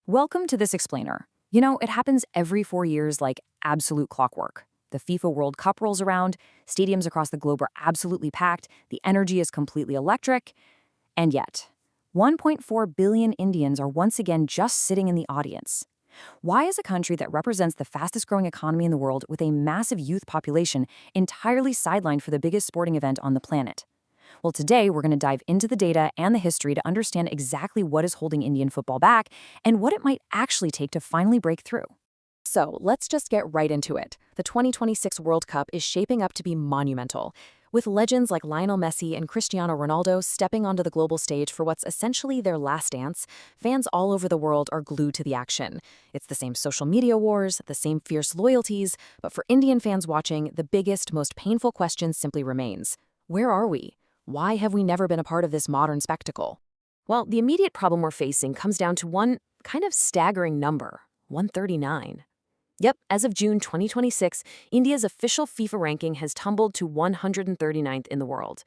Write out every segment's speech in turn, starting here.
Welcome to this explainer. You know, it happens every 4 years like absolute clockwork. The FIFA World Cup rolls around, stadiums across the globe are absolutely packed, the energy is completely electric, and yet, 1.4 billion Indians are once again just sitting in the audience. Why is a country that represents the fastest growing economy in the world with a massive youth population entirely sidelined for the biggest sporting event on the planet? Well, today we're going to dive into the data and the history to understand exactly what is holding Indian football back and what it might actually take to finally break through. So let's just get right into it. The 2026 World Cup is shaping up to be monumental, with legends like Lionel Messi and Cristiano Ronaldo stepping onto the global stage for what's essentially their last dance. Fans all over the world are glued to the action. It's the same social media wars, the same fierce loyalties, but for Indian fans watching, the biggest, most painful question simply remains: where are we? Why have we never been a part of this modern spectacle? Well, the immediate problem we're facing comes down to one kind of staggering number: 139. Yep, as of June 2026, India's official FIFA ranking has tumbled to 139th in the world.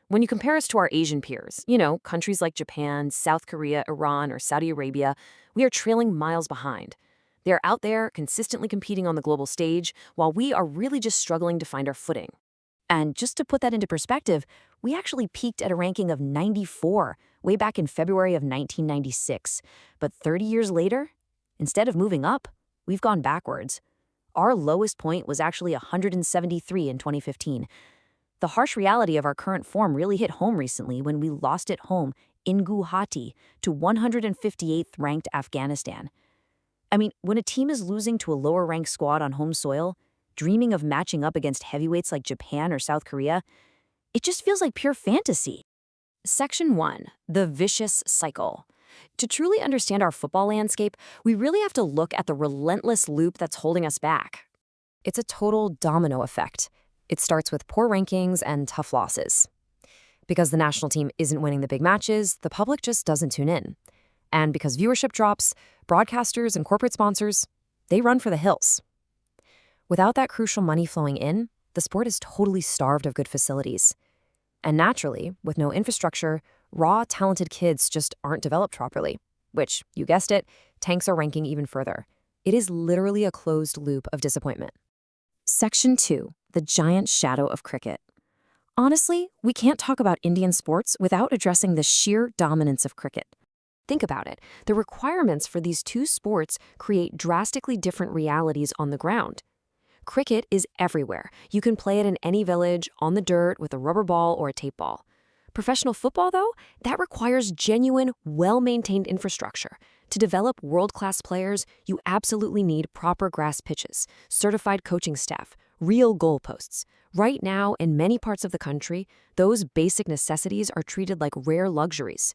When you compare us to our Asian peers, countries like Japan, South Korea, Iran, or Saudi Arabia, we are trailing miles behind. They're out there consistently competing on the global stage, while we are really just struggling to find our footing. And just to put that into perspective, we actually peaked at a ranking of 94 way back in February of 1996. But 30 years later, instead of moving up, we've gone backwards. Our lowest point was actually 173 in 2015. The harsh reality of our current form really hit home recently when we lost at home in Guwahati to 158th ranked Afghanistan. I mean, when a team is losing to a lower ranked squad on home soil, dreaming of matching up against heavyweights like Japan or South Korea, it just feels like pure fantasy. Section 1. The Vicious Cycle. To truly understand our football landscape, we really have to look at the relentless loop that's holding us back. It's a total domino effect. It starts with poor rankings and tough losses. Because the national team isn't winning the big matches, the public just doesn't tune in. And because viewership drops, broadcasters and corporate sponsors, they run for the hills. Without that crucial money flowing in, the sport is totally starved of good facilities. And naturally, with no infrastructure, raw, talented kids just aren't developed properly, which, you guessed it, tanks our ranking even further. It is literally a closed loop of disappointment. Section 2. The Giant Shadow of Cricket. Honestly, we can't talk about Indian sports without addressing the sheer dominance of cricket. Think about it. The requirements for these two sports create drastically different realities on the ground. Cricket is everywhere. You can play it in any village, on the dirt, with a rubber ball or a tape ball. Professional football, though, that requires genuine, well-maintained infrastructure. To develop world-class players, you absolutely need proper grass pitches, certified coaching staff, real goalposts. Right now, in many parts of the country, those basic necessities are treated like rare luxuries.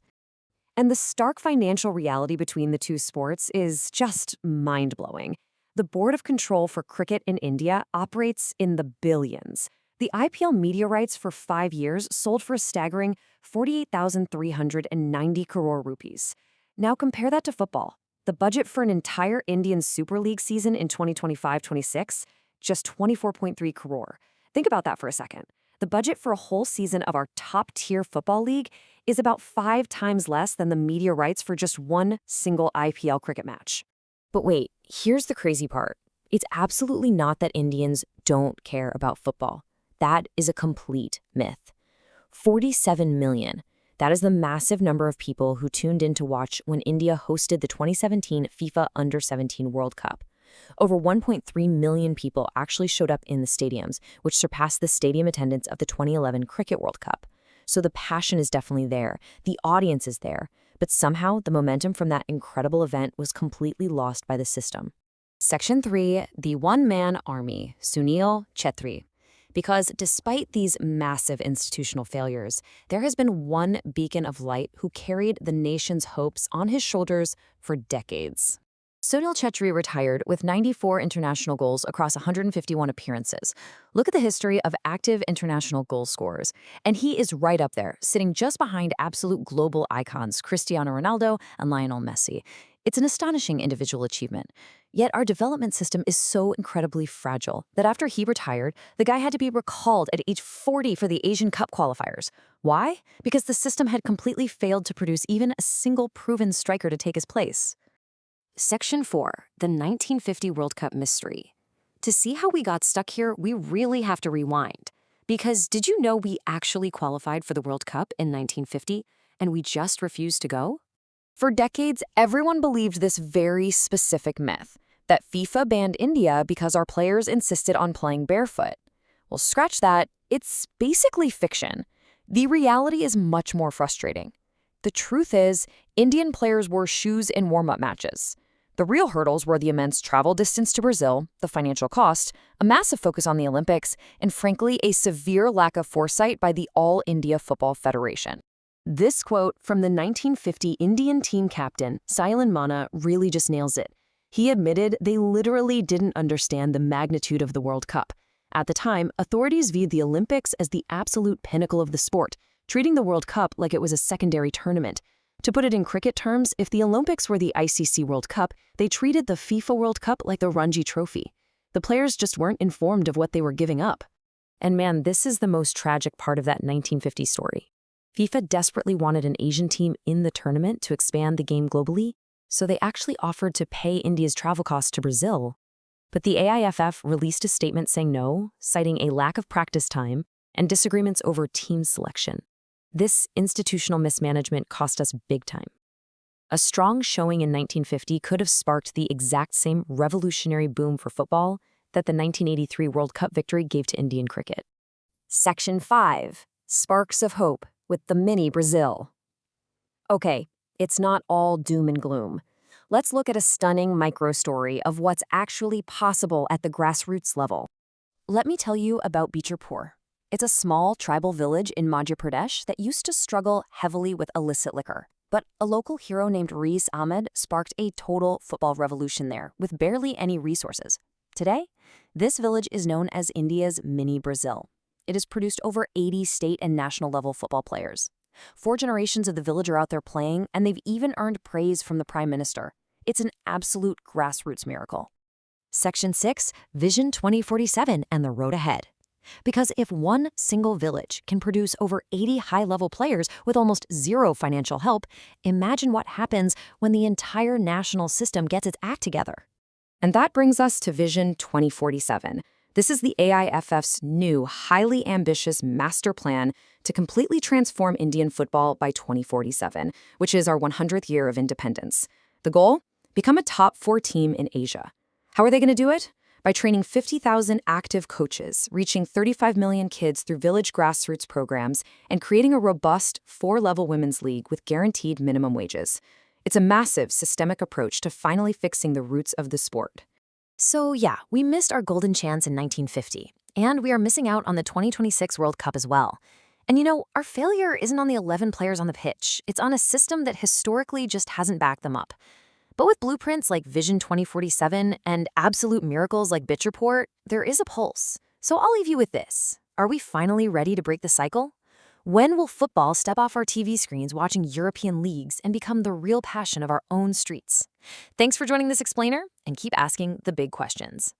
And the stark financial reality between the two sports is just mind-blowing. The Board of Control for Cricket in India operates in the billions. The IPL media rights for 5 years sold for a staggering 48,390 crore rupees. Now compare that to football. The budget for an entire Indian Super League season in 2025-26, just 24.3 crore. Think about that for a second. The budget for a whole season of our top-tier football league is about 5 times less than the media rights for just one single IPL cricket match. But wait, here's the crazy part. It's absolutely not that Indians don't care about football. That is a complete myth. 47 million. That is the massive number of people who tuned in to watch when India hosted the 2017 FIFA Under-17 World Cup. Over 1.3 million people actually showed up in the stadiums, which surpassed the stadium attendance of the 2011 Cricket World Cup. So the passion is definitely there. The audience is there. But somehow, the momentum from that incredible event was completely lost by the system. Section 3. The One-Man Army, Sunil Chhetri. Because despite these massive institutional failures, there has been one beacon of light who carried the nation's hopes on his shoulders for decades. Sunil Chhetri retired with 94 international goals across 151 appearances. Look at the history of active international goal scorers, and he is right up there, sitting just behind absolute global icons Cristiano Ronaldo and Lionel Messi. It's an astonishing individual achievement. Yet our development system is so incredibly fragile that after he retired, the guy had to be recalled at age 40 for the Asian Cup qualifiers. Why? Because the system had completely failed to produce even a single proven striker to take his place. Section 4, the 1950 World Cup mystery. To see how we got stuck here, we really have to rewind. Because did you know we actually qualified for the World Cup in 1950 and we just refused to go? For decades, everyone believed this very specific myth, that FIFA banned India because our players insisted on playing barefoot. Well, scratch that, it's basically fiction. The reality is much more frustrating. The truth is, Indian players wore shoes in warm-up matches. The real hurdles were the immense travel distance to Brazil, the financial cost, a massive focus on the Olympics, and frankly, a severe lack of foresight by the All India Football Federation. This quote from the 1950 Indian team captain, Sailan Manna, really just nails it. He admitted they literally didn't understand the magnitude of the World Cup. At the time, authorities viewed the Olympics as the absolute pinnacle of the sport, treating the World Cup like it was a secondary tournament. To put it in cricket terms, if the Olympics were the ICC World Cup, they treated the FIFA World Cup like the Ranji Trophy. The players just weren't informed of what they were giving up. And man, this is the most tragic part of that 1950 story. FIFA desperately wanted an Asian team in the tournament to expand the game globally, so they actually offered to pay India's travel costs to Brazil. But the AIFF released a statement saying no, citing a lack of practice time and disagreements over team selection. This institutional mismanagement cost us big time. A strong showing in 1950 could have sparked the exact same revolutionary boom for football that the 1983 World Cup victory gave to Indian cricket. Section 5. Sparks of Hope with the Mini Brazil. Okay, it's not all doom and gloom. Let's look at a stunning micro-story of what's actually possible at the grassroots level. Let me tell you about Bichurpur. It's a small tribal village in Madhya Pradesh that used to struggle heavily with illicit liquor. But a local hero named Rees Ahmed sparked a total football revolution there with barely any resources. Today, this village is known as India's Mini Brazil. It has produced over 80 state and national level football players. 4 generations of the village are out there playing, and they've even earned praise from the Prime Minister. It's an absolute grassroots miracle. Section 6, Vision 2047 and the road ahead. Because if one single village can produce over 80 high-level players with almost zero financial help, imagine what happens when the entire national system gets its act together. And that brings us to Vision 2047. This is the AIFF's new, highly ambitious master plan to completely transform Indian football by 2047, which is our 100th year of independence. The goal? Become a top 4 team in Asia. How are they going to do it? By training 50,000 active coaches, reaching 35 million kids through village grassroots programs, and creating a robust 4-level women's league with guaranteed minimum wages. It's a massive, systemic approach to finally fixing the roots of the sport. So yeah, we missed our golden chance in 1950, and we are missing out on the 2026 World Cup as well. And you know, our failure isn't on the 11 players on the pitch. It's on a system that historically just hasn't backed them up. But with blueprints like Vision 2047 and absolute miracles like Bichurpur, there is a pulse. So I'll leave you with this. Are we finally ready to break the cycle? When will football step off our TV screens watching European leagues and become the real passion of our own streets? Thanks for joining this explainer, and keep asking the big questions.